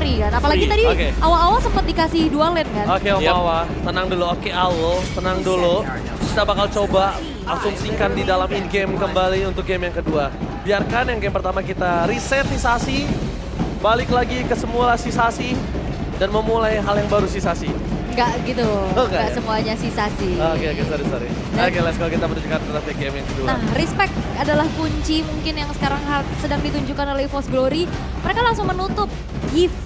free kan. Apalagi tadi awal-awal sempat dikasih dual lane kan. Oke Om Wawa, tenang dulu. Oke Owl, tenang dulu. Kita bakal coba asumsikan di dalam in-game kembali untuk game yang kedua. Biarkan yang game pertama kita reset sisasi, balik lagi ke semula sisasi, dan memulai hal yang baru sisasi. Enggak gitu, enggak ya? semuanya sisasi. Oke, sorry. Oke, let's go, kita menuju ke draft game yang kedua. Nah, respect adalah kunci mungkin yang sekarang sedang ditunjukkan oleh EVOS Glory. Mereka langsung menutup gift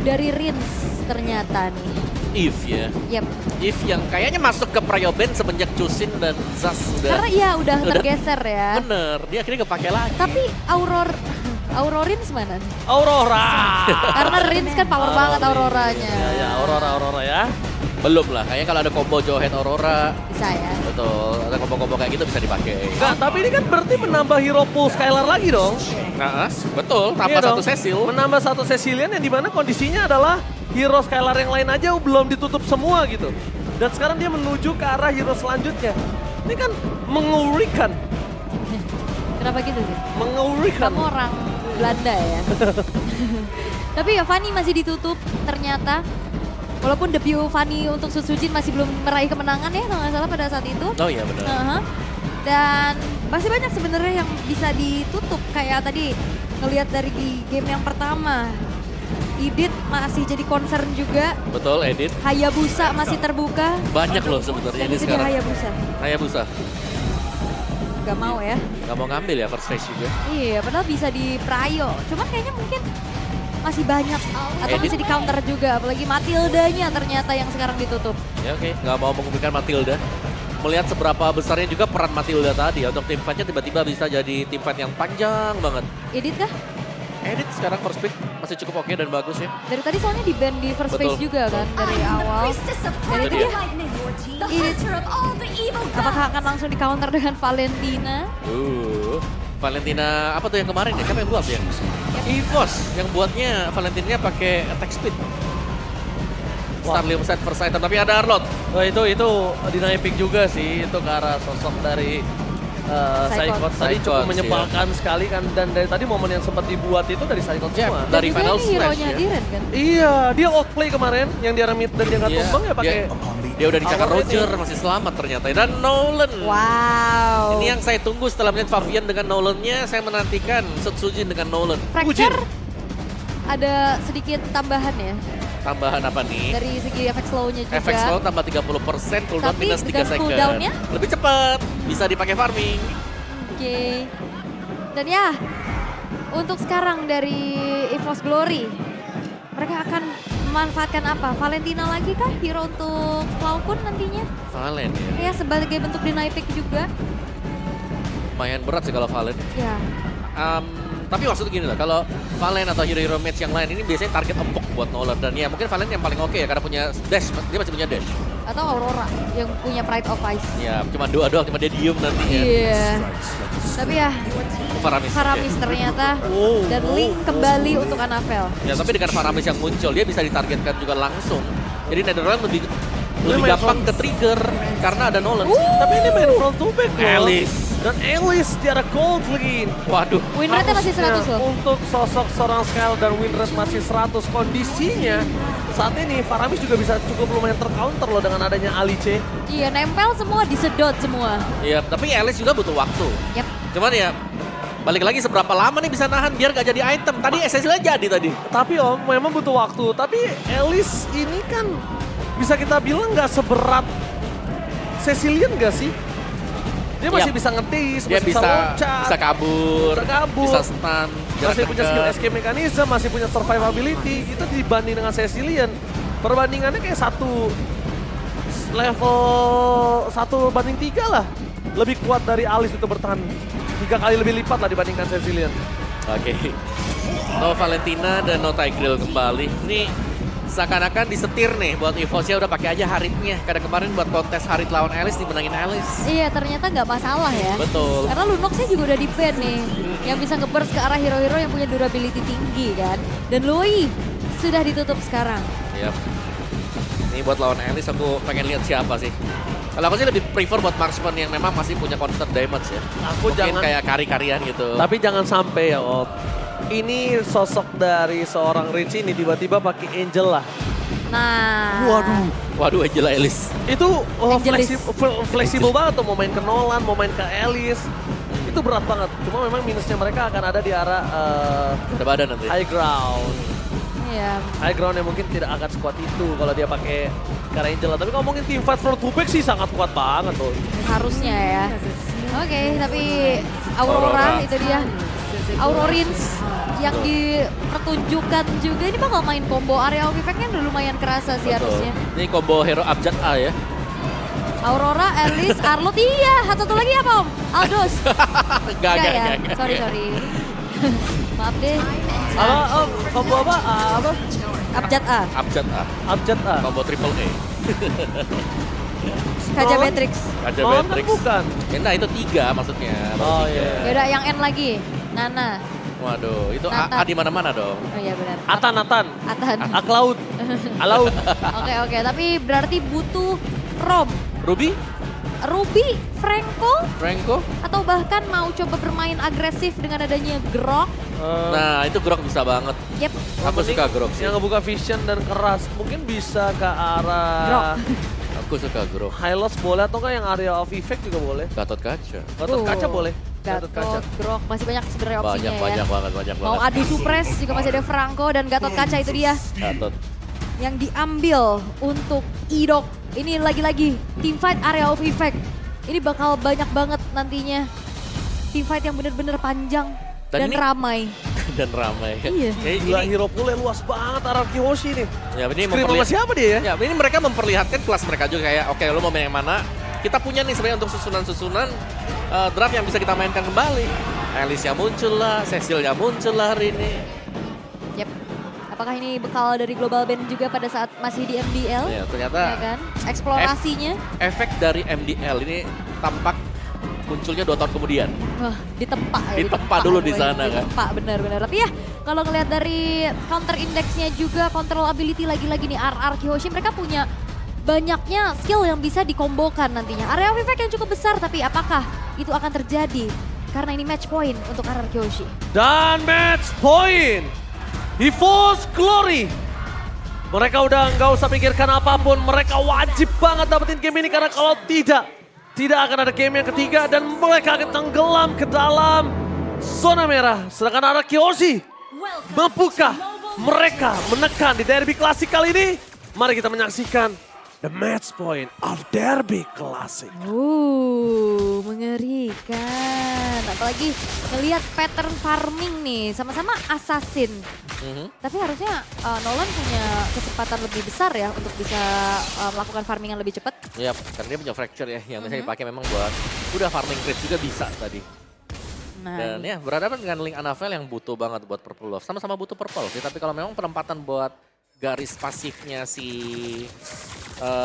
dari Rins ternyata nih. If ya. Yep. If yang kayaknya masuk ke Prio Band semenjak Chusin dan Zas udah. Karena iya udah tergeser ya. Bener, dia akhirnya kepake lagi. Tapi Aurora Rins mana nih? Aurora! Karena Rins kan power banget Auroranya. Ya, Aurora ya. Belum lah, kayaknya kalau ada combo Johead Aurora. Bisa ya. Betul, ada combo-combo kayak gitu bisa dipakai. Enggak, tapi ini kan berarti menambah hero pool Skylar lagi dong. Nah, betul, tambah Iya satu dong. Cecil. Menambah satu Cecilian yang dimana kondisinya adalah hero Skylar yang lain aja belum ditutup semua gitu. Dan sekarang dia menuju ke arah hero selanjutnya. Ini kan mengerikan. Kenapa gitu sih? Mengerikan. Kamu orang Belanda ya. Tapi ya Fanny masih ditutup ternyata. Walaupun debut Fanny untuk Sutsujin masih belum meraih kemenangan ya kalau nggak salah pada saat itu. Oh iya benar. Dan masih banyak sebenarnya yang bisa ditutup kayak tadi ngelihat dari di game yang pertama. Edit masih jadi concern juga. Betul, Edit. Hayabusa masih terbuka. Banyak loh sebenarnya ini Itu dia sekarang. Hayabusa. Gak mau ya. Gak mau ngambil ya first phase juga. Iya, padahal bisa di Prayo. Cuman kayaknya mungkin masih banyak atau Edit. bisa di counter juga. Apalagi Matildanya ternyata yang sekarang ditutup. Ya oke, nggak mau mengumumkan Matilda. Melihat seberapa besarnya juga peran Matilda tadi ya. Untuk tim fightnya tiba-tiba bisa jadi tim fight yang panjang banget. Edit kah? Edit sekarang first pick masih cukup oke dan bagus ya. Dari tadi soalnya di ban di first Betul. phase juga kan dari awal. Dan itu dia. Apakah akan langsung di counter dengan Valentina? Valentina apa tuh yang kemarin ya? Siapa yang buat ya? EVOS yang buatnya Valentina pakai attack speed. Starlium set first item tapi ada Arlot. Wah itu dinaik pick juga sih, itu ke arah sosok dari Saikot tadi cukup Saikot, menyebalkan sekali kan, dan dari tadi momen yang sempat dibuat itu dari Saikot semua. Dari Dan juga final ini smash hero-nya ya. Diren kan? Iya, dia outplay kemarin yang di arah mid dan dia nggak Iya, tumbang ya pakai. Dia udah dicakar Power Roger, rating. masih selamat ternyata. Dan Nolan. Wow. Ini yang saya tunggu setelah melihat Fabian dengan Nolan-nya, saya menantikan Sutsujin dengan Nolan. Fracture ada sedikit tambahan ya Tambahan apa nih? dari segi efek slow-nya juga. Efek slow tambah 30%, cooldown Tapi minus 3 dengan second. cooldown-nya? Lebih cepat, bisa dipakai farming. Oke. Dan ya, untuk sekarang dari EVOS Glory, mereka akan memanfaatkan apa? Valentina lagi kah hero untuk Falcon nantinya? Valen ya. Ya, sebagai bentuk deny pick juga. Lumayan berat sih kalau Valen. Ya, Tapi maksudnya gini lah, kalau Valen atau hero-hero match yang lain ini biasanya target empuk buat Nolan. Dan ya mungkin Valen yang paling oke ya karena punya dash, dia masih punya dash. atau Aurora yang punya Pride of Ice. Ya cuma dua doang, cuma dia diem nantinya. Iya. Tapi ya, Faramis. Faramis ternyata dan Link kembali untuk Annabelle. Ya tapi dengan Faramis yang muncul, dia bisa ditargetkan juga langsung. Jadi Netherlands lebih main gampang ke trigger karena ada Nolan. Tapi ini main front to back loh. Alice. Dan Alice di arah gold lagi. Waduh. Win rate masih 100 loh. Untuk sosok seorang Skylar dan win rate masih 100 kondisinya. Saat ini Faramis juga bisa cukup lumayan tercounter loh dengan adanya Alice. Iya, nempel semua, disedot semua. Iya, tapi Alice juga butuh waktu. Yap. Cuman ya balik lagi seberapa lama nih bisa nahan biar gak jadi item. Tadi essentialnya jadi tadi. Tapi Om, memang butuh waktu. Tapi Alice ini kan bisa kita bilang nggak seberat Cecilian nggak sih? Dia masih bisa ngetis, Dia masih bisa loncat, bisa kabur, bisa stun, masih punya skill dekat. escape mechanism, masih punya survivability. Itu dibanding dengan Cecilian, perbandingannya kayak level 1/3 lah. Lebih kuat dari Alice itu bertahan 3 kali lebih lipat lah dibandingkan Cecilian. Oke. No Valentina dan no Tigreal kembali. Ini seakan-akan disetir nih buat EVOS ya udah pakai aja Haritnya. Karena kemarin buat kontes Harit lawan Alice dimenangin Alice. Iya, ternyata nggak masalah ya. Betul. Karena Lunoxnya juga udah di-ban nih. Yang bisa nge-burst ke arah hero-hero yang punya durability tinggi kan. Dan Lui sudah ditutup sekarang. Yap. Ini buat lawan Alice aku pengen lihat siapa sih. Kalau aku sih lebih prefer buat marksman yang memang masih punya constant damage ya. Aku Mungkin jangan kayak kari-karian gitu. Tapi jangan sampai ya Om. Ini sosok dari seorang Rich ini tiba-tiba pakai Angel lah. Nah. Waduh, Angela Ellis. Itu Angelis. fleksibel banget tuh, mau main ke Nolan, mau main ke Ellis. Itu berat banget. Cuma memang minusnya mereka akan ada di arah Ada badan nanti. high ground. Iya. High ground yang mungkin tidak akan sekuat itu kalau dia pakai Kara Angel. Tapi kalau mungkin team fight from two-back sih sangat kuat banget tuh. Harusnya ya. Oke, tapi Aurora itu dia. Aurorins yang dipertunjukkan juga ini bakal main combo area of effect-nya udah lumayan kerasa sih harusnya. Ini combo hero Abjad A ya. Aurora, Ellis, Arlot, iya. Satu lagi apa Om? Aldos. Enggak. Sorry. Maaf deh. Apa? Combo apa? Apa? Abjad A, Abjad A. Abjad A. Combo triple A. Kaja Nolan? Matrix. Ada Nolan Matrix. bukan. Nah itu 3 maksudnya. Baru Oh, tiga. iya. Yaudah yang N lagi, Nana. Waduh, itu A Nathan. di mana-mana dong. Oh iya benar. Atan. Atan. Aklaud. Alaud. Oke, tapi berarti butuh Rom, Ruby, Ruby, Franco. atau bahkan mau coba bermain agresif dengan adanya Grok. Nah itu Grok bisa banget. Yep, Aku suka Grok sih. Yang ngebuka vision dan keras. Mungkin bisa ke arah Aku suka Grok. Hylos boleh atau enggak yang area of effect juga boleh. Gatot kaca. Gatot kaca boleh. Gatot, Grok, masih banyak sebenarnya opsinya Banyak ya. banget. Mau adu supres juga masih ada Franco dan Gatot Kaca itu dia Gatot. yang diambil untuk Idok. Ini lagi-lagi team fight area of effect. Ini bakal banyak banget nantinya team fight yang bener-bener panjang Dan dan ini- ramai. Dan ramai. Iya. Ya, Gila, ini, hero pool luas banget Araki Hoshi nih. ya, ini Scream sama siapa dia ya? Ya, ini mereka memperlihatkan kelas mereka juga kayak, oke lo mau main yang mana? Kita punya nih sebenarnya untuk susunan-susunan draft yang bisa kita mainkan kembali. Alicia muncul lah, Cecilnya muncul lah hari ini. Yep. Apakah ini bekal dari Global Band juga pada saat masih di MDL? Ya, Ya ternyata kan? Eksplorasinya. efek dari MDL ini tampak munculnya 2 tahun kemudian. Wah, ditempa ya. Ditempa dulu di woy. sana kan. Ditempa, benar-benar. Tapi ya, kalau ngelihat dari counter index-nya juga, control ability lagi-lagi nih, RR Kyoshi, mereka punya banyaknya skill yang bisa dikombokan nantinya. Area of effect yang cukup besar, tapi apakah itu akan terjadi? Karena ini match point untuk RR Kyoshi. Dan match point. EVOS Glory. Mereka udah nggak usah pikirkan apapun. Mereka wajib banget dapetin game ini karena kalau tidak akan ada game yang ketiga dan mereka akan tenggelam ke dalam zona merah. Sedangkan arah Kyoshi, mampukah mereka menekan di derby klasik kali ini? Mari kita menyaksikan the match point of derby klasik. Mengerikan. Apalagi ngelihat pattern farming nih, sama-sama assassin. Tapi harusnya Nolan punya kesempatan lebih besar ya untuk bisa melakukan farming yang lebih cepat. Ya, karena dia punya fracture ya, yang bisa dipakai memang buat udah farming crit juga bisa tadi. Nah, Dan ya berhadapan dengan Link Anavel yang butuh banget buat purple buff. Sama-sama butuh purple sih, tapi kalau memang penempatan buat garis pasifnya si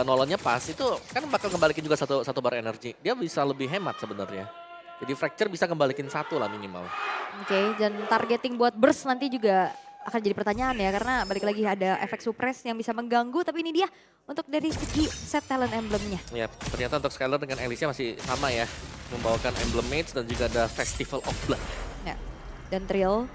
Nolannya pas, itu kan bakal kembalikin juga satu bar energi. Dia bisa lebih hemat sebenarnya. Jadi fracture bisa kembalikin 1 lah minimal. Oke, dan targeting buat burst nanti juga akan jadi pertanyaan ya, karena balik lagi ada efek suppress yang bisa mengganggu, tapi ini dia untuk dari segi set talent emblemnya. Ya, ternyata untuk Skylar dengan Alicia masih sama ya. Membawakan emblem mage dan juga ada Festival of Blood. Ya, dan Trill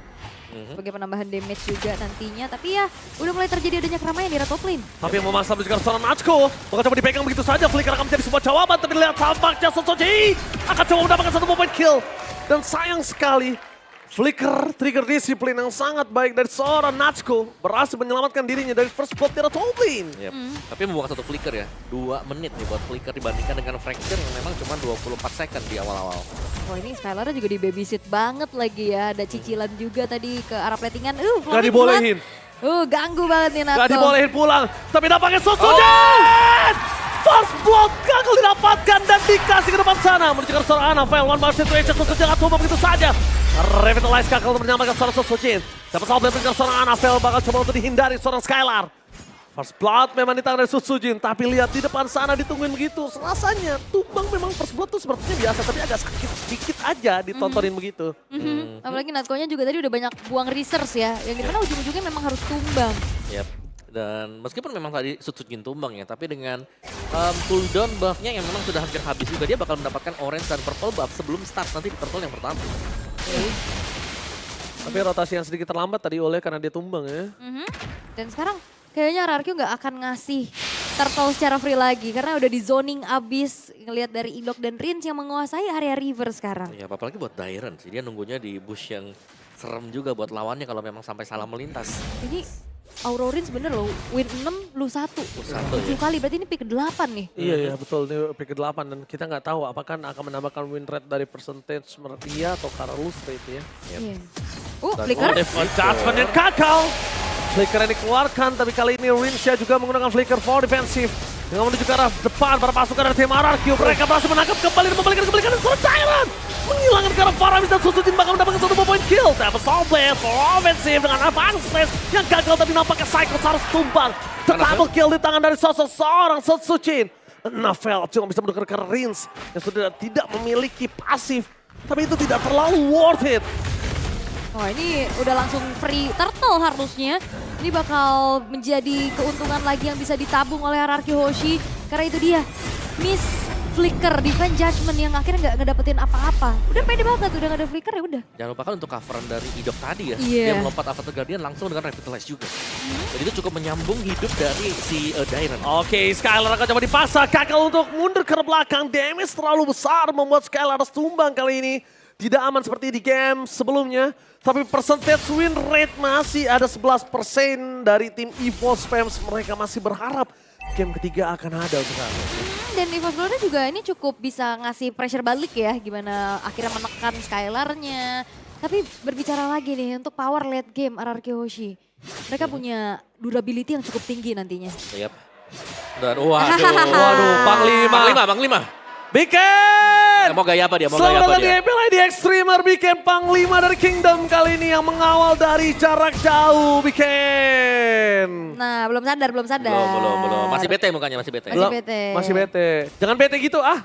sebagai penambahan damage juga nantinya, tapi ya udah mulai terjadi adanya keramaian di top lane. Tapi yang memaksa menunjukkan seorang Nachko. Bakal coba dipegang begitu saja. Flicker akan menjadi sebuah jawaban. Tapi lihat tampaknya Sosoji akan coba mendapatkan satu point kill. Dan sayang sekali. Flicker, trigger disiplin yang sangat baik dari seorang Nachko. Berhasil menyelamatkan dirinya dari first blood di top lane. Yep. Tapi membuat 1 flicker ya. 2 menit nih buat flicker dibandingkan dengan fracture yang memang cuma 24 second di awal-awal. Wah, ini Skylar juga di babysit banget lagi ya, ada cicilan juga tadi ke arah platingan. Gak Florin dibolehin. buat. Ganggu banget nih Natko. Gak dibolehin pulang. Tapi dapatnya Sosoji. First blood gagal didapatkan dan dikasih ke depan sana. Menuju ke seorang Anavel. One bar situation. Sosoji gak coba begitu saja. Revitalize gagal untuk menyelamatkan seorang Sosoji. Dapat salah menuju seorang Anavel. Bakal coba untuk dihindari seorang Skylar. First blood memang di tangan dari Susujin, tapi lihat di depan sana ditungguin begitu. Rasanya tumbang memang first blood tuh sepertinya biasa, tapi agak sakit sedikit aja ditontonin begitu. Apalagi Natko-nya juga tadi udah banyak buang resource ya, yang dimana ujung-ujungnya memang harus tumbang. Yep. Dan meskipun memang tadi Susujin tumbang ya, tapi dengan cooldown buff-nya yang memang sudah hampir habis juga, dia bakal mendapatkan orange dan purple buff sebelum start nanti di purple yang pertama. Tapi rotasi yang sedikit terlambat tadi oleh karena dia tumbang ya. Dan sekarang kayaknya RRQ nggak akan ngasih turtle secara free lagi. Karena udah di zoning abis. Ngelihat dari Indok dan Rins yang menguasai area river sekarang. Ya apalagi buat Dairen sih, dia nunggunya di bush yang serem juga buat lawannya kalau memang sampai salah melintas. Ini Aurorins bener loh, win 6, lose 1. 7 1 ya. kali, berarti ini pick 8 nih. Iya ya betul, ini pick 8 dan kita nggak tahu apakah akan menambahkan win rate dari percentage dia atau karena lose rate ya. Iya. Dan Flicker. Judgment yang kakal. Flicker yang dikeluarkan, tapi kali ini Rinsha juga menggunakan Flicker for defensif. Dengan menuju ke arah depan para pasukan dari tim RRQ. Mereka berhasil menangkap kembali dan membalikan kebalikan dan Tyrant. Menghilangkan ke arah Faramis dan Susujin bakal mendapatkan 1 point kill. Tapi Soulblade for offensive dengan advance space yang gagal tapi nampaknya Cyclops harus tumbang. Double kill di tangan dari sosok seorang Susujin. Navel cuma bisa menukar ke Rins yang sudah tidak memiliki pasif. Tapi itu tidak terlalu worth it. Oh ini udah langsung free turtle harusnya. Ini bakal menjadi keuntungan lagi yang bisa ditabung oleh RRQ Hoshi. Karena itu dia, miss flicker, defense judgment yang akhirnya nggak ngedapetin apa-apa. Udah pede banget, udah nggak ada flicker ya udah. Jangan lupakan untuk coveran dari Idok tadi ya. Iya. Dia melompat Avatar Guardian langsung dengan Revitalize juga. Jadi itu cukup menyambung hidup dari si Dairen. Oke, Skylar akan coba dipaksa. Kakak untuk mundur ke belakang. Damage terlalu besar membuat Skylar harus tumbang kali ini. Tidak aman seperti di game sebelumnya. Tapi percentage win rate masih ada 11% dari tim EVOS Spams. Mereka masih berharap game ketiga akan ada untuk kami. Dan EVOS Glory juga ini cukup bisa ngasih pressure balik ya. Gimana akhirnya menekan Skylar-nya. Tapi berbicara lagi nih untuk power late game RRQ Hoshi. Mereka punya durability yang cukup tinggi nantinya. Yap. Dan waduh. Waduh, Panglima. Biken! Mau gaya apa dia? Selamat datang di MPL ID Extremer. Biken Panglima dari Kingdom kali ini yang mengawal dari jarak jauh. Biken. Nah belum sadar. Belum. Masih bete mukanya, masih bete. Masih bete. Masih bete. Jangan bete gitu ah.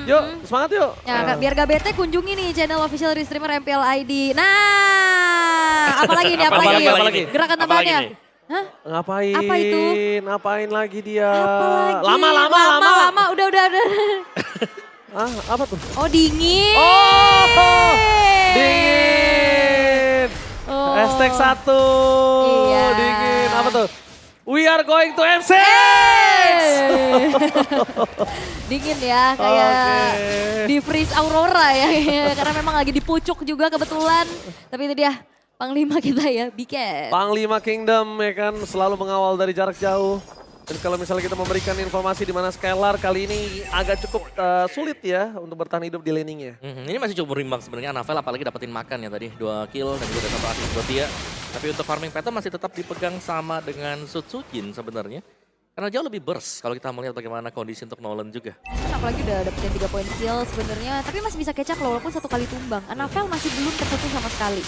Yuk, semangat yuk. Ya, biar gak bete kunjungi nih channel official streamer MPL ID. Nah, apalagi nih, Apalagi? Gerakan tambahannya. Hah? Ngapain? Apa itu? Ngapain lagi dia? Apa lagi? Lama. Udah. Ah, apa tuh? Oh, dingin. Oh, dingin. Oh. Hashtag 1. Iya. Dingin. Apa tuh? We are going to M6. Dingin ya, kayak Oke. di freeze Aurora ya. Karena memang lagi di pucuk juga kebetulan. Tapi itu dia, Panglima kita ya, Biken. Panglima Kingdom ya kan selalu mengawal dari jarak jauh. Dan kalau misalnya kita memberikan informasi di mana Skylar kali ini agak cukup sulit ya untuk bertahan hidup di laningnya. Ini masih cukup berimbang sebenarnya. Anavel apalagi dapetin makan ya tadi. 2 kill dan juga ada 1 assist buat dia. Tapi untuk farming pattern masih tetap dipegang sama dengan Sutsujin sebenarnya. Karena jauh lebih burst kalau kita melihat bagaimana kondisi untuk Nolan juga. Apalagi udah dapetin 3 point kill sebenarnya. Tapi masih bisa kecak loh walaupun 1 kali tumbang. Anavel masih belum tersentuh sama sekali.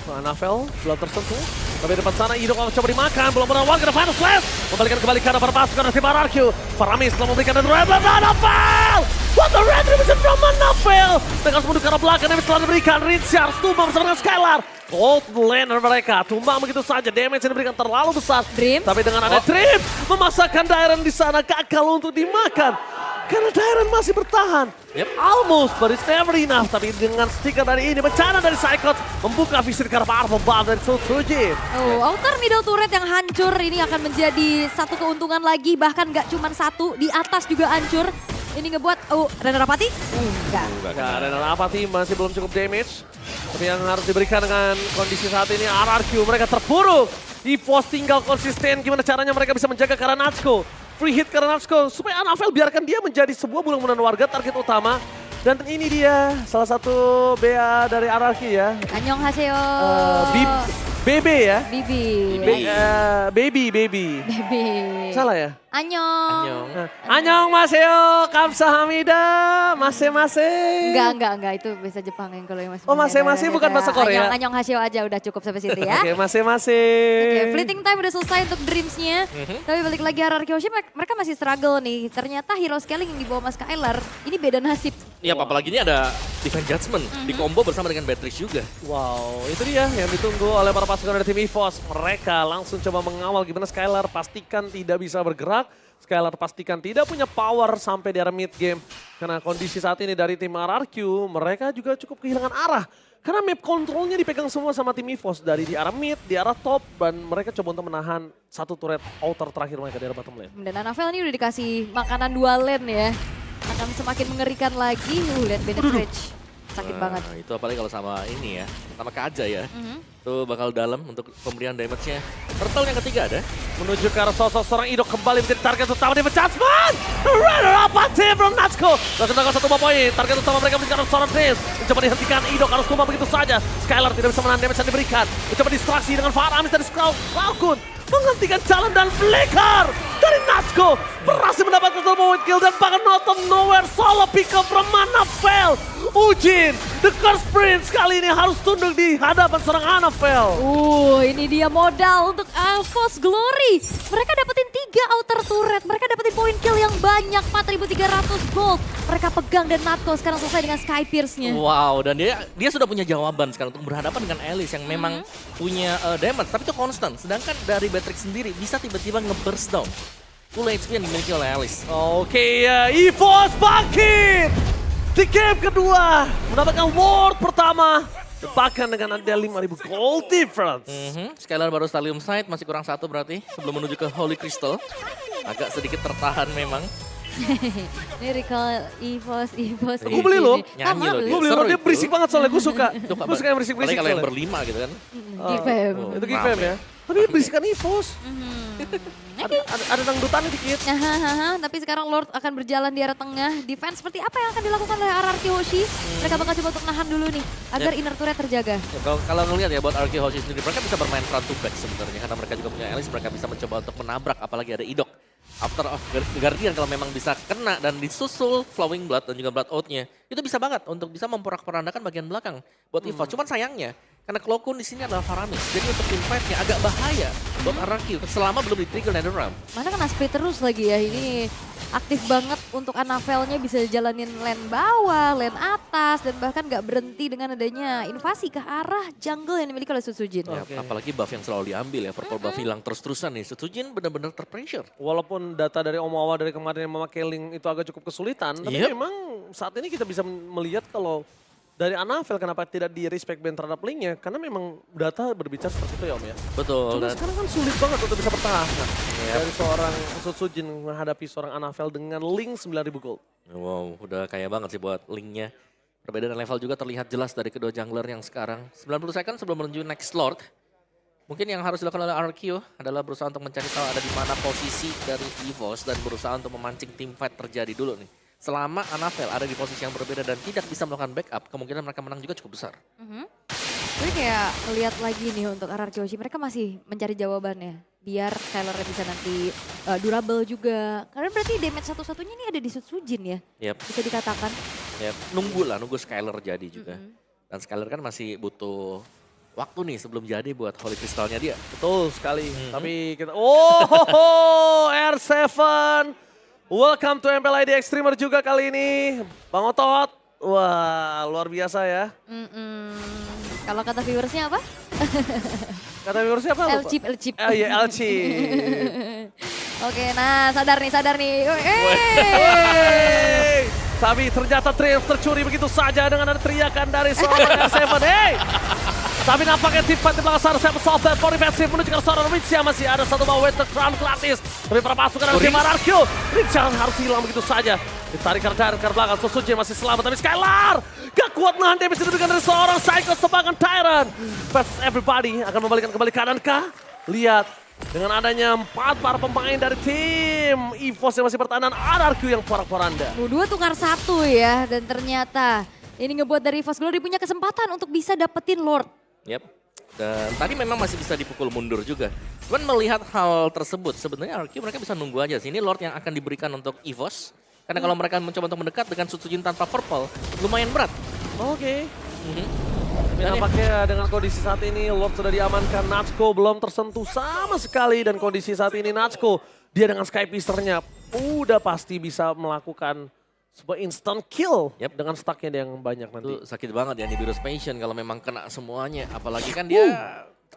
Anavel belum tersentuh. Tapi depan sana Idok akan coba dimakan. Belum pernah warga final slash. Membalikan kembali ke arah para pasukan dari tim RRQ. Faramis telah memberikan dan red lane Anavel. What the red division from Anavel. Dengan menuju ke arah belakang. Damage telah diberikan. Rinsyar tumbang bersama dengan Skylar. Gold laner mereka tumbang begitu saja, damage yang diberikan terlalu besar. Dream. Tapi dengan ada Dream memasakkan Dairen di sana gagal untuk dimakan. Karena Dairen masih bertahan. Almost, but it's never enough. Tapi dengan stiker dari ini, bencana dari Cyclops membuka vision ke arah powerful bomb dari Sutsujin. Oh, outer middle turret yang hancur ini akan menjadi 1 keuntungan lagi. Bahkan gak cuma 1, di atas juga hancur. Ini ngebuat, Rena Rapati? Enggak. Ya, dan Apathy masih belum cukup damage. Tapi yang harus diberikan dengan kondisi saat ini RRQ, mereka terpuruk. EVOS tinggal konsisten, gimana caranya mereka bisa menjaga Karanatsko. Free hit Karanatsko, supaya Anavel biarkan dia menjadi sebuah bulan-bulan warga target utama. Dan ini dia, salah satu BA dari RRQ ya. Annyeonghaseyo. BB ya? Bibi. Baby. Bibi. Salah ya? Annyeong. Annyeonghaseyo, kamsahamnida, mase. Enggak, itu bahasa Jepang yang kalau yang masih. Oh, mase bukan bahasa Korea? Annyeonghaseyo aja udah cukup sampai situ ya. Oke, mase. Oke, fleeting time udah selesai untuk Dreams-nya. Tapi balik lagi RRQ Hoshi, mereka masih struggle nih. Ternyata hero scaling yang dibawa Mas Skylar, ini beda nasib. Iya, apalagi ini ada Defense Judgment di combo bersama dengan Beatrice juga. Wow, itu dia yang ditunggu oleh para pasukan dari tim EVOS. Mereka langsung coba mengawal gimana Skylar pastikan tidak bisa bergerak. Skylar pastikan tidak punya power sampai di area mid game. Karena kondisi saat ini dari tim RRQ, mereka juga cukup kehilangan arah. Karena map kontrolnya dipegang semua sama tim EVOS. Dari di arah mid, di arah top. Dan mereka coba untuk menahan satu turret outer terakhir mereka di arah bottom lane. Dan Anavel ini udah dikasih makanan 2 lane ya. Akan semakin mengerikan lagi. Lihat Bennett Rage. Sakit banget. Itu apalagi kalau sama ini ya, sama Kaja ya. Itu bakal dalam untuk pemberian damage-nya. Turtle yang ketiga ada. Menuju ke arah sosok seorang Idok kembali menjadi target utama di Judgment. Runner-up team from Natsuko. Langsung melakukan satu poin. Target utama mereka menjadi seorang Prince. Mencoba dihentikan Idok harus tumbang begitu saja. Skylar tidak bisa menahan damage yang diberikan. Mencoba distraksi dengan Faramis dari Falcon. Menghentikan jalan dan flicker dari Natsuko. Berhasil mendapatkan satu point kill dan bahkan out of nowhere solo pick up from Anavel. Ujin, the Curse Prince kali ini harus tunduk di hadapan seorang Anavel. Ini dia modal untuk EVOS Glory. Mereka dapetin 3 outer turret. Mereka dapetin point kill yang banyak, 4.300 gold. Mereka pegang dan Natko sekarang selesai dengan Sky Pierce-nya. Wow, dan dia sudah punya jawaban sekarang untuk berhadapan dengan Alice yang memang punya damage, tapi itu konstan. Sedangkan dari Beatrix sendiri bisa tiba-tiba nge-burst down full HP yang dimiliki oleh Alice. Oke, EVOS bangkit di game kedua, mendapatkan World pertama. Bahkan dengan ada 5.000 gold difference. Skylar baru Stallium Side, masih kurang 1 berarti sebelum menuju ke Holy Crystal. Agak sedikit tertahan memang. Ini recall EVOS. Gue beli loh. Nyanyi loh dia. Gue beli loh, dia berisik banget soalnya, gue suka. Gue suka yang berisik-berisik Apalagi kalau yang soalnya. berlima gitu kan. Gifem. Itu Gifem ya. Tapi berisikan EVOS. Ada dangdutan dikit. Tapi sekarang Lord akan berjalan di arah tengah. Defense seperti apa yang akan dilakukan oleh RRQ Hoshi? Mereka bakal coba untuk nahan dulu nih, agar inner turret terjaga. Ya, kalau ngelihat ya buat RRQ Hoshi sendiri, mereka bisa bermain front to back sebenarnya. Karena mereka juga punya Alice, mereka bisa mencoba untuk menabrak, apalagi ada Idok. After of Guardian kalau memang bisa kena dan disusul Flowing Blood dan juga Blood Out-nya, itu bisa banget untuk bisa memporak-porandakan bagian belakang buat EVOS. Cuman sayangnya, karena Cloakun di sini adalah Faramis, jadi untuk team fight-nya agak bahaya buat RRQ selama belum di-trigger Netherrealm. Mana kena split terus lagi ya, ini aktif banget untuk Anavelnya bisa jalanin lane bawah, lane atas, dan bahkan gak berhenti dengan adanya invasi ke arah jungle yang dimiliki oleh Sutsujin. Ya, apalagi buff yang selalu diambil ya, purple buff hilang terus-terusan nih. Sutsujin benar-benar terpressure. Walaupun data dari Om Awa dari kemarin yang memakai link itu agak cukup kesulitan, tapi memang saat ini kita bisa melihat kalau dari Anavel kenapa tidak di respect ban terhadap linknya, karena memang data berbicara seperti itu ya Om ya. Betul. Cuma sekarang kan sulit banget untuk bisa bertahan dari seorang Sutsujin menghadapi seorang Anavel dengan link 9.000 gold. Wow, udah kaya banget sih buat linknya. Perbedaan level juga terlihat jelas dari kedua jungler yang sekarang. 90 second sebelum menuju next Lord. Mungkin yang harus dilakukan oleh RQ adalah berusaha untuk mencari tahu ada di mana posisi dari EVOS dan berusaha untuk memancing team fight terjadi dulu nih. Selama Anavel ada di posisi yang berbeda dan tidak bisa melakukan backup, kemungkinan mereka menang juga cukup besar. Jadi kayak lihat lagi nih untuk RRQ Hoshi, mereka masih mencari jawabannya. Biar Skylar bisa nanti durable juga. Karena berarti damage satu-satunya ini ada di Sutsujin ya, bisa dikatakan. Nunggu Skylar jadi juga. Dan Skylar kan masih butuh waktu nih sebelum jadi buat Holy Crystalnya dia. Betul sekali. Tapi kita R7. Welcome to MPLID Extremer juga kali ini. Bang Otot. Wah, luar biasa ya. Kalau kata viewersnya apa? Kata viewersnya apa? El-chip. Oh iya, El-chip. Oke, nah sadar nih. Tapi ternyata Triumph tercuri begitu saja dengan ada teriakan dari seorang R7. Tapi nampaknya tim fight di belakang sana saya solve that for defensive menuju ke seorang Rincia. Masih ada satu bawah weight crown gratis. Tapi para pasukan dari tim RRQ. Rincia harus hilang begitu saja. Ditarik ke belakang, Sutsujin masih selamat. Tapi Skylar gak kuat nahan damage diberikan dari seorang Psycho sebagai Tyrant. Versus everybody akan membalikan kembali keadaan kah? Lihat. Dengan adanya 4 para pemain dari tim EVOS yang masih bertahan dan RRQ yang porak-poranda. 2 tukar 1 ya, dan ternyata ini ngebuat dari EVOS Glory punya kesempatan untuk bisa dapetin Lord. Dan tadi memang masih bisa dipukul mundur juga. Cuman melihat hal tersebut, sebenarnya RRQ mereka bisa nunggu aja sih. Ini Lord yang akan diberikan untuk EVOS. Karena kalau mereka mencoba untuk mendekat dengan Sutsujin tanpa purple, lumayan berat. Oke. Nampaknya dengan kondisi saat ini Lord sudah diamankan, Natsuko belum tersentuh sama sekali. Dan kondisi saat ini Natsuko, dia dengan Sky Piercer-nya udah pasti bisa melakukan sebuah instant kill dengan stacknya dia yang banyak nanti. Itu sakit banget ya Nibiru's Passion kalau memang kena semuanya. Apalagi kan dia,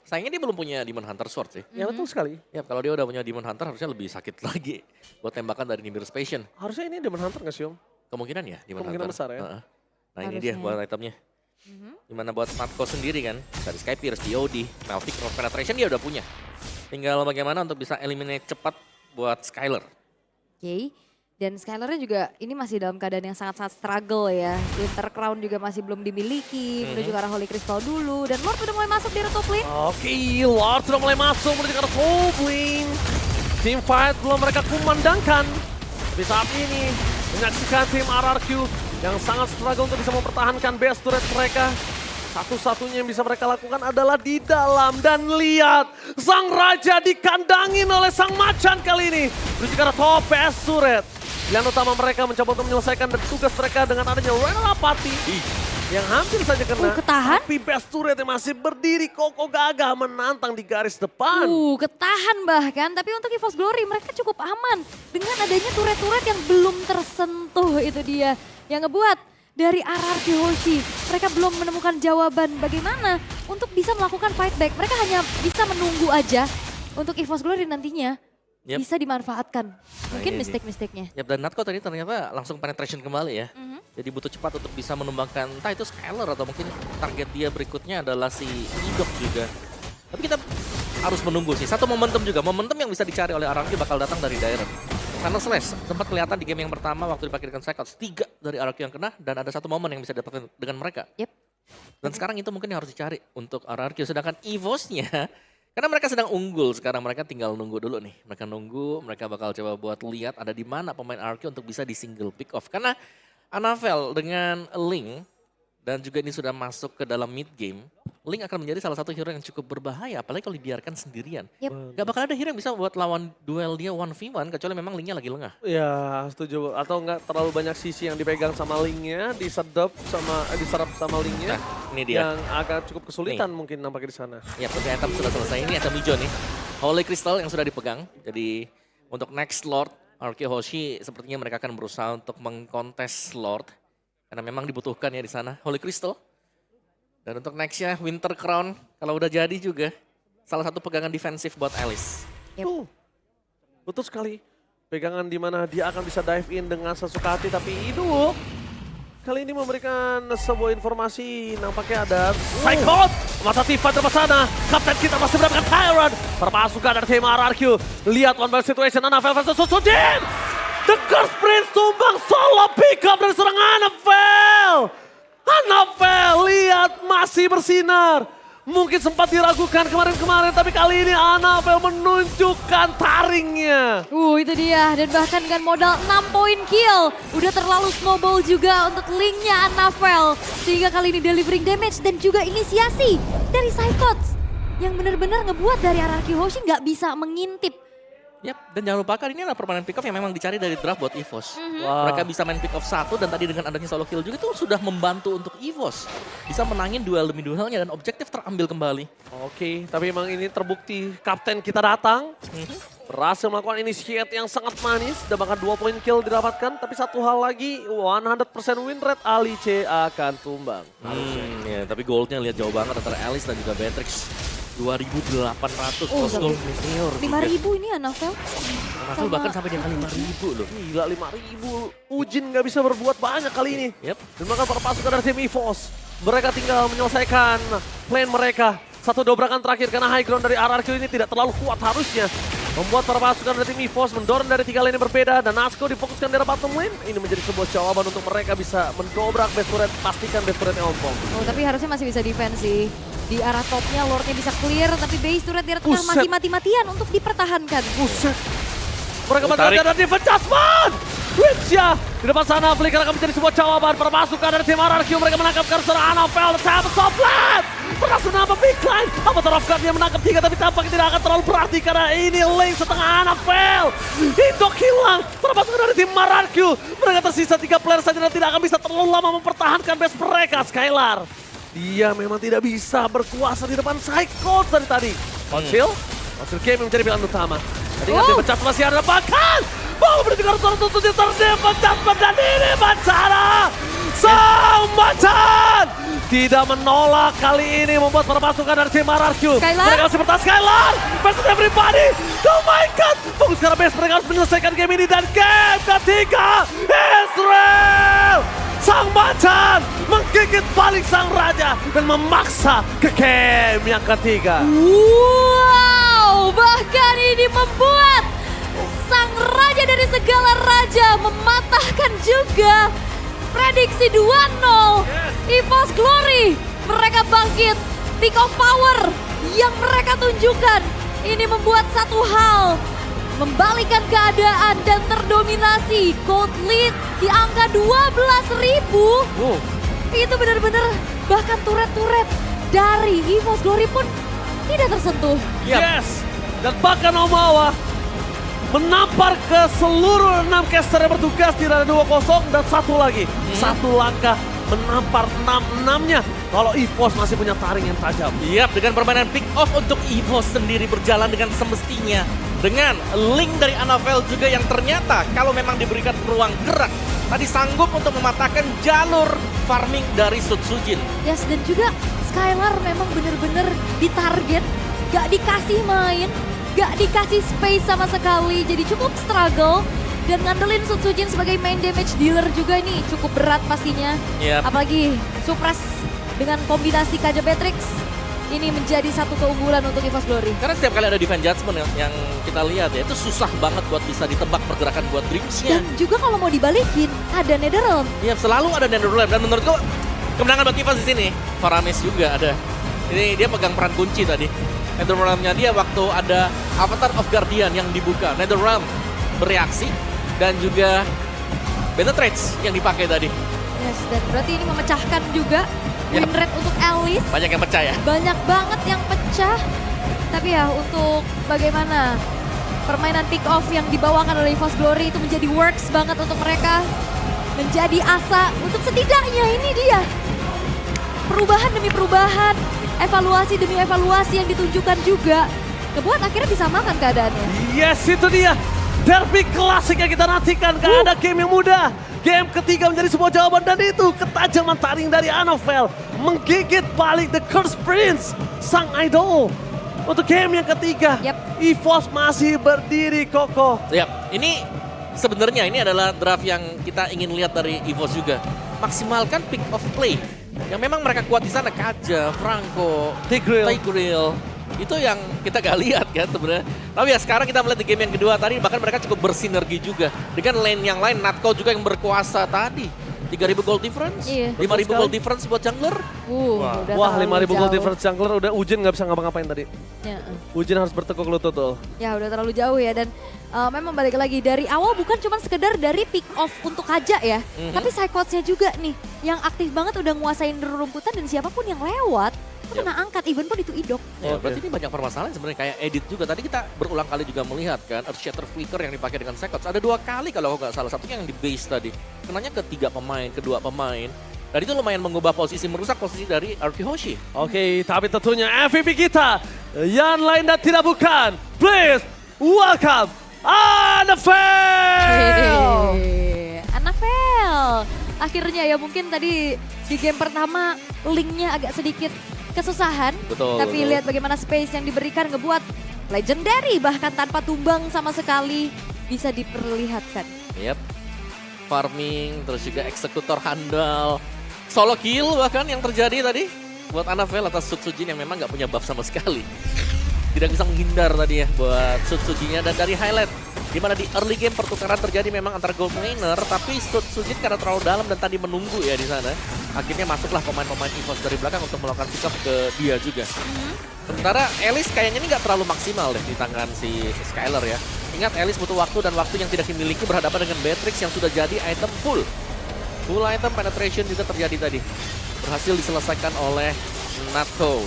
sayangnya dia belum punya Demon Hunter Sword sih. Ya betul sekali. Ya kalau dia udah punya Demon Hunter harusnya lebih sakit lagi buat tembakan dari Nibiru's Passion. Harusnya ini Demon Hunter nggak sih Om? Kemungkinan ya Demon Kemungkinan Hunter. besar ya. Nah ini dia buat itemnya. Dimana buat Smartco sendiri kan, dari Skypiers, DOD, Melvic, Cross Penetration dia udah punya. Tinggal bagaimana untuk bisa eliminate cepat buat Skylar. Oke. Dan Skylarnya juga ini masih dalam keadaan yang sangat-sangat struggle ya. Winter Crown juga masih belum dimiliki, menuju ke arah Holy Crystal dulu. Dan Lord udah mulai masuk di top lane. Oke, Lord sudah mulai masuk menuju ke arah top lane. Team fight belum mereka kumandangkan. Tapi saat ini menyaksikan tim RRQ yang sangat struggle untuk bisa mempertahankan base turret mereka. Satu-satunya yang bisa mereka lakukan adalah di dalam. Dan lihat, sang raja dikandangin oleh sang macan kali ini. Menuju ke arah top base turret. Pilihan utama mereka mencoba untuk menyelesaikan tugas mereka dengan adanya Rena Lapati. Yang hampir saja kena. Ketahan. Tapi best turret yang masih berdiri kokoh gagah menantang di garis depan. Ketahan bahkan. Tapi untuk EVOS Glory mereka cukup aman. Dengan adanya turret-turret yang belum tersentuh itu dia. Yang ngebuat dari RRQ Hoshi mereka belum menemukan jawaban bagaimana untuk bisa melakukan fight back. Mereka hanya bisa menunggu aja untuk EVOS Glory nantinya. Bisa dimanfaatkan. Mungkin mistake-mistakenya. Yap, dan Natco tadi ternyata langsung penetration kembali ya. Jadi butuh cepat untuk bisa menumbangkan entah itu Skylar atau mungkin target dia berikutnya adalah si Idok juga. Tapi kita harus menunggu sih. Satu momentum juga. Momentum yang bisa dicari oleh RRQ bakal datang dari Dairon. Karena Slash sempat kelihatan di game yang pertama waktu dipakai dengan Cyclops. 3 dari RRQ yang kena dan ada satu momen yang bisa didapatkan dengan mereka. Dan sekarang itu mungkin yang harus dicari untuk RRQ. Sedangkan EVOS-nya karena mereka sedang unggul sekarang, mereka tinggal nunggu dulu nih. Mereka nunggu, mereka bakal coba buat lihat ada di mana pemain RRQ untuk bisa di single pick off. Karena Anavel dengan Link dan juga ini sudah masuk ke dalam mid game, Link akan menjadi salah satu hero yang cukup berbahaya, apalagi kalau dibiarkan sendirian. Gak bakal ada hero yang bisa buat lawan duel dia 1v1 kecuali memang Linknya lagi lengah. Ya setuju, atau nggak terlalu banyak sisi yang dipegang sama Linknya, diserap sama Linknya. Nah, ini dia. Yang agak cukup kesulitan mungkin nampaknya di sana. Ya, tapi item sudah selesai. Ini item hijau nih. Holy Crystal yang sudah dipegang. Jadi untuk next Lord, RRQ Hoshi sepertinya mereka akan berusaha untuk mengkontes Lord. Karena memang dibutuhkan ya di sana. Holy Crystal. Dan untuk nextnya Winter Crown. Kalau udah jadi juga. Salah satu pegangan defensif buat Alice. Betul sekali. Pegangan di mana dia akan bisa dive in dengan sesuka hati. Tapi itu kali ini memberikan sebuah informasi. Nampaknya ada Psychot. Masa Tifa di sana. Kapten kita masih mendapatkan Tyrant. Perpasukan dari tim RRQ. Lihat one ball situation. Anavel versus Susujin. The Curse Prince tumbang solo pick up dari seorang Anavel. Anavel lihat masih bersinar. Mungkin sempat diragukan kemarin-kemarin, tapi kali ini Anavel menunjukkan taringnya. Itu dia, dan bahkan dengan modal 6 poin kill. Udah terlalu snowball juga untuk Linknya Anavel. Sehingga kali ini delivering damage dan juga inisiasi dari Psychots. Yang benar-benar ngebuat dari RRQ Hoshi nggak bisa mengintip. Yap, dan jangan lupakan ini adalah permainan pick off yang memang dicari dari draft buat EVOS. Mereka bisa main pick off 1 dan tadi dengan adanya solo kill juga itu sudah membantu untuk EVOS. Bisa menangin duel demi duelnya dan objektif terambil kembali. Oke, tapi memang ini terbukti kapten kita datang. Berhasil melakukan initiate yang sangat manis dan bahkan 2 poin kill didapatkan. Tapi satu hal lagi, 100% win rate Alice akan tumbang. Ya, tapi goldnya lihat jauh banget antara Alice dan juga Beatrix. 2.800 gold meteor. 5.000 ini Anavel. Anavel bahkan sampai di angka 5.000 loh. Gila 5.000. Ujin nggak bisa berbuat banyak kali ini. Dan maka para pasukan dari tim EVOS. Mereka tinggal menyelesaikan plan mereka. Satu dobrakan terakhir karena high ground dari RRQ ini tidak terlalu kuat harusnya. Membuat para pasukan dari tim EVOS mendorong dari 3 lane yang berbeda. Dan Natco difokuskan dari bottom lane. Ini menjadi sebuah jawaban untuk mereka bisa mendobrak base turret. Pastikan base turretnya ompong. Tapi harusnya masih bisa defense sih. Di arah topnya Lordnya bisa clear, tapi base turret di tengah masih mati-matian untuk dipertahankan. Buset. Mereka mendapatkan dari defense adjustment. Witchya di depan sana, Flicker akan menjadi sebuah jawaban. Permasukan dari tim RRQ, mereka menangkap Cursor Anavel. Tap Soplet. Berhasil menambah big line. Avatar of God dia menangkap 3, tapi tampaknya tidak akan terlalu berarti karena ini Link setengah Anavel. Indok hilang. Permasukan dari tim RRQ. Mereka tersisa 3 player saja dan tidak akan bisa terlalu lama mempertahankan base mereka. Skylar. Dia memang tidak bisa berkuasa di depan Psycho dari tadi. Konsil game menjadi pilihan utama. Tadi ngasih pecat masih ada bahkan. Mau berdekar untuk terdepecat dan ini Mancana. Sang Macan tidak menolak kali ini membuat perpasukan dari tim RRQ. Mereka masih bertahan Skylar. Versus everybody. Kemainkan. Fokus karena base mereka harus menyelesaikan game ini. Dan game ketiga Israel. Sang Macan menggigit balik sang raja dan memaksa ke game yang ketiga. Wow, bahkan ini membuat sang raja dari segala raja mematahkan juga prediksi 2-0. EVOS Glory, mereka bangkit, peak of power yang mereka tunjukkan. Ini membuat satu hal, membalikan keadaan dan terdominasi. Gold lead di angka 12.000. Itu benar-benar bahkan turret-turret dari EVOS Glory pun tidak tersentuh. Yes, dan bahkan Omawa menampar ke seluruh 6 caster yang bertugas di Rada 2-0 dan satu lagi. Satu langkah menampar 6-6-nya kalau EVOS masih punya taring yang tajam. Yap, dengan permainan pick off untuk EVOS sendiri berjalan dengan semestinya. Dengan link dari Anavel juga yang ternyata kalau memang diberikan ruang gerak, tadi sanggup untuk mematahkan jalur farming dari Sutsujin. Yes, dan juga Skylar memang benar-benar ditarget, gak dikasih main, gak dikasih space sama sekali. Jadi cukup struggle. Dan ngandelin Sutsujin sebagai main damage dealer juga ini cukup berat pastinya. Yap. Apalagi suppress dengan kombinasi Kaja Beatrix. Ini menjadi satu keunggulan untuk EVOS Glory. Karena setiap kali ada defense judgment yang kita lihat ya, itu susah banget buat bisa ditebak pergerakan buat Dreams-nya. Dan juga kalau mau dibalikin, ada Netherrealm. Iya, selalu ada Netherrealm. Dan menurutku kemenangan buat EVOS di sini. Faramis juga ada. Ini dia pegang peran kunci tadi. Netherrealm-nya dia waktu ada Avatar of Guardian yang dibuka. Netherrealm bereaksi dan juga Battle Trades yang dipakai tadi. Yes, dan berarti ini memecahkan juga Yap. win rate untuk Alice. Banyak yang percaya. Banyak banget yang pecah. Tapi ya untuk bagaimana permainan pick off yang dibawakan oleh EVOS Glory itu menjadi works banget untuk mereka. Menjadi asa untuk setidaknya ini dia. Perubahan demi perubahan, evaluasi demi evaluasi yang ditunjukkan juga. Kebuat akhirnya disamakan keadaannya. Yes, itu dia. Derby klasik yang kita nantikan. Gak ada game yang mudah. Game ketiga menjadi sebuah jawaban dan itu ketajaman taring dari Anavel menggigit balik The Cursed Prince, sang idol. Untuk game yang ketiga, Yap. EVOS masih berdiri kokoh. Yap, ini sebenarnya ini adalah draft yang kita ingin lihat dari EVOS juga. Maksimalkan pick of play. Yang memang mereka kuat di sana, Kaja, Franco, Tigreal. Itu yang kita gak lihat kan sebenarnya. Tapi ya sekarang kita melihat di game yang kedua tadi bahkan mereka cukup bersinergi juga. Dengan lane yang lain, Natco juga yang berkuasa tadi. 3.000 gold difference, Iya. 5.000 gold difference buat jungler. Udah Wah, terlalu 5.000 gold jauh. difference jungler udah Ujin nggak bisa ngapa-ngapain tadi. Ya. Ujin harus bertekuk lutut tuh. Ya udah terlalu jauh ya dan memang balik lagi dari awal bukan cuma sekedar dari pick off untuk Kaja ya. Tapi Psychots-nya juga nih yang aktif banget udah nguasain rumputan dan siapapun yang lewat itu kena angkat even pun itu idok. Ya, Oke. berarti ini banyak permasalahan sebenarnya kayak edit juga. Tadi kita berulang kali juga melihat kan Earthshatter Flicker yang dipakai dengan Psychots. Ada 2 kali kalau aku nggak salah. Satunya yang di base tadi. Kenanya ke 3 pemain, ke 2 pemain. Dan itu lumayan mengubah posisi, merusak posisi dari RQ Hoshi. Oke, tapi tentunya MVP kita yang lain dan tidak bukan. Please welcome Anavel. Anavel. Akhirnya ya mungkin tadi di game pertama linknya agak sedikit kesusahan. Betul. Tapi betul. lihat bagaimana space yang diberikan ngebuat legendary bahkan tanpa tumbang sama sekali bisa diperlihatkan. Yep. Farming, terus juga eksekutor handal. Solo kill bahkan yang terjadi tadi. Buat Anavel atas Sutsujin yang memang nggak punya buff sama sekali. Tidak bisa menghindar tadi ya buat Sutsujinnya. Dan dari highlight, dimana di early game pertukaran terjadi memang antara gold laner. Tapi Sutsujin karena terlalu dalam dan tadi menunggu ya di sana. Akhirnya masuklah pemain-pemain EVOS dari belakang untuk melakukan pick up ke dia juga. Sementara Alice kayaknya ini nggak terlalu maksimal deh di tangan si Skylar ya. Ingat Alice butuh waktu dan waktu yang tidak dimiliki berhadapan dengan Beatrix yang sudah jadi item full. Full item penetration juga terjadi tadi. Berhasil diselesaikan oleh Natco.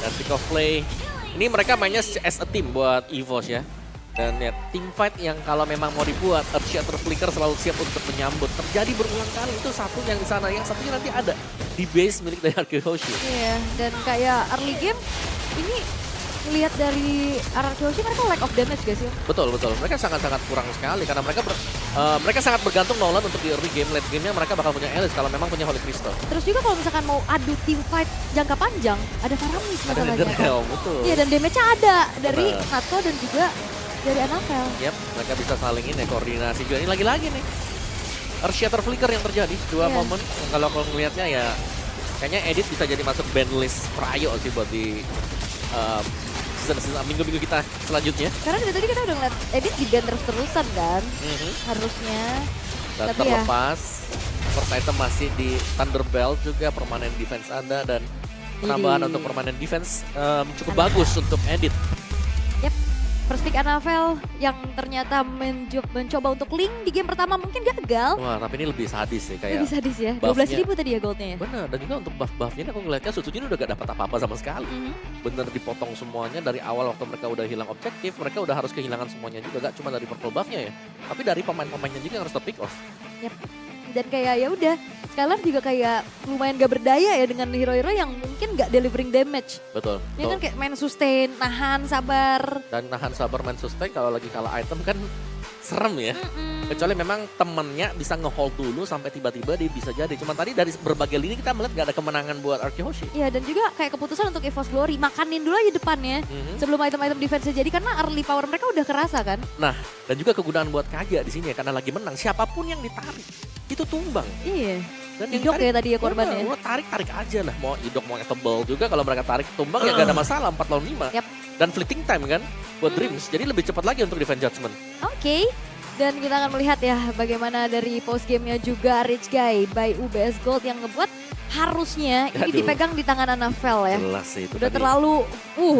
Dan pick of play. Ini mereka mainnya as a team buat EVOS ya. Dan ya team fight yang kalau memang mau dibuat, Earthshatter Flicker selalu siap untuk menyambut. Terjadi berulang kali, itu satu yang di sana, yang satunya nanti ada di base milik dari RQ Hoshi. Iya, dan kayak early game ini lihat dari RRQ Hoshi mereka lack of damage gak sih? Betul, betul. Mereka sangat-sangat kurang sekali karena mereka sangat bergantung Nolan untuk di early game, late game-nya mereka bakal punya Alice kalau memang punya Holy Crystal. Terus juga kalau misalkan mau adu team fight jangka panjang, ada Faramis Ada masalahnya. Netherrealm, betul. Iya, dan damage-nya ada dari Benar. Natco dan juga dari Anavel. Yap, mereka bisa saling ini koordinasi juga. Ini lagi-lagi nih. Earthshatter Flicker yang terjadi, 2 Iya. momen yang kalau aku ngelihatnya ya Kayaknya Edit bisa jadi masuk bandlist Prayo sih buat di season minggu-minggu kita selanjutnya. Karena dari tadi kita udah ngeliat Edit di ban terus-terusan kan, harusnya. Dan Tapi ya. terlepas, first item masih di Thunderbelt juga permanen defense Anda dan penambahan untuk permanen defense cukup bagus untuk Edit. Yap, first pick Anavel yang ternyata mencoba untuk link di game pertama mungkin gagal. Wah, tapi ini lebih sadis sih kayak. Lebih sadis ya, buffnya. 12.000 tadi ya goldnya ya. Bener, dan juga untuk buff-buffnya ini aku ngeliatnya Suzuki ini udah gak dapat apa-apa sama sekali. Bener dipotong semuanya dari awal waktu mereka udah hilang objektif, mereka udah harus kehilangan semuanya juga, gak cuma dari purple buff-nya ya. Tapi dari pemain-pemainnya juga yang harus ter-pick off. Yap. Dan kayak ya udah, Skylar juga kayak lumayan gak berdaya ya dengan hero-hero yang mungkin gak delivering damage. Betul. Ya kan kayak main sustain, nahan, sabar. Dan nahan sabar main sustain kalau lagi kalah item kan serem ya. Kecuali memang temennya bisa nge-hold dulu sampai tiba-tiba dia bisa jadi. Cuman tadi dari berbagai lini kita melihat gak ada kemenangan buat Arky Hoshi. Iya, dan juga kayak keputusan untuk EVOS Glory, makanin dulu aja depannya sebelum item-item defense jadi karena early power mereka udah kerasa kan. Nah, dan juga kegunaan buat Kaja di sini ya karena lagi menang. Siapapun yang ditarik itu tumbang. Iya. Dan Idok ya tadi ya korbannya. Lo tarik aja lah. Mau Idok mau tebel juga kalau mereka tarik tumbang ya gak ada masalah 4 lawan 5. Yap. Dan fleeting time kan buat Dreams. Jadi lebih cepat lagi untuk defense judgment. Oke. Dan kita akan melihat ya bagaimana dari post game-nya juga Rich Guy by UBS Gold yang ngebuat harusnya ini Aduh. dipegang di tangan Anavel ya. Jelas sih itu Udah tadi. terlalu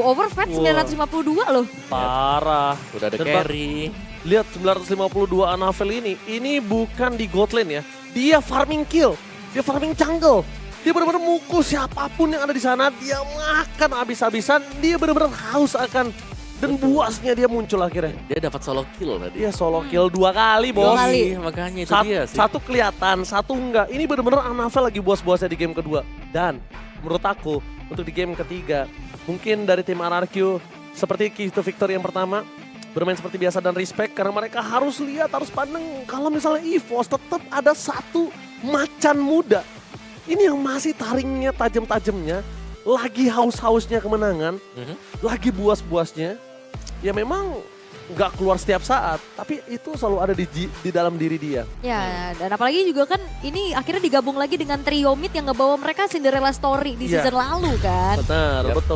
overfed Wah. 952 loh. Parah. Udah ada Dan carry. Lihat 952 Anavel ini bukan di god lane ya. Dia farming kill, dia farming jungle. Dia benar-benar mukul siapapun yang ada di sana, dia makan habis-habisan, dia benar-benar haus akan dan buasnya dia muncul akhirnya. Dia dapat solo kill tadi. Dia solo kill 2 kali, bos. kali. Makanya itu dia sih. Satu kelihatan, satu enggak. Ini benar-benar Anavel lagi buas-buasnya di game kedua. Dan menurut aku untuk di game ketiga, mungkin dari tim RRQ seperti key to victory yang pertama, bermain seperti biasa dan respect karena mereka harus lihat, harus pandang kalau misalnya EVOS tetap ada satu macan muda. Ini yang masih taringnya tajam-tajamnya, lagi haus-hausnya kemenangan, lagi buas-buasnya. Ya memang nggak keluar setiap saat, tapi itu selalu ada di dalam diri dia. Ya, dan apalagi juga kan ini akhirnya digabung lagi dengan trio mid yang ngebawa mereka Cinderella story di Iya. season lalu kan. Benar, Yap. betul.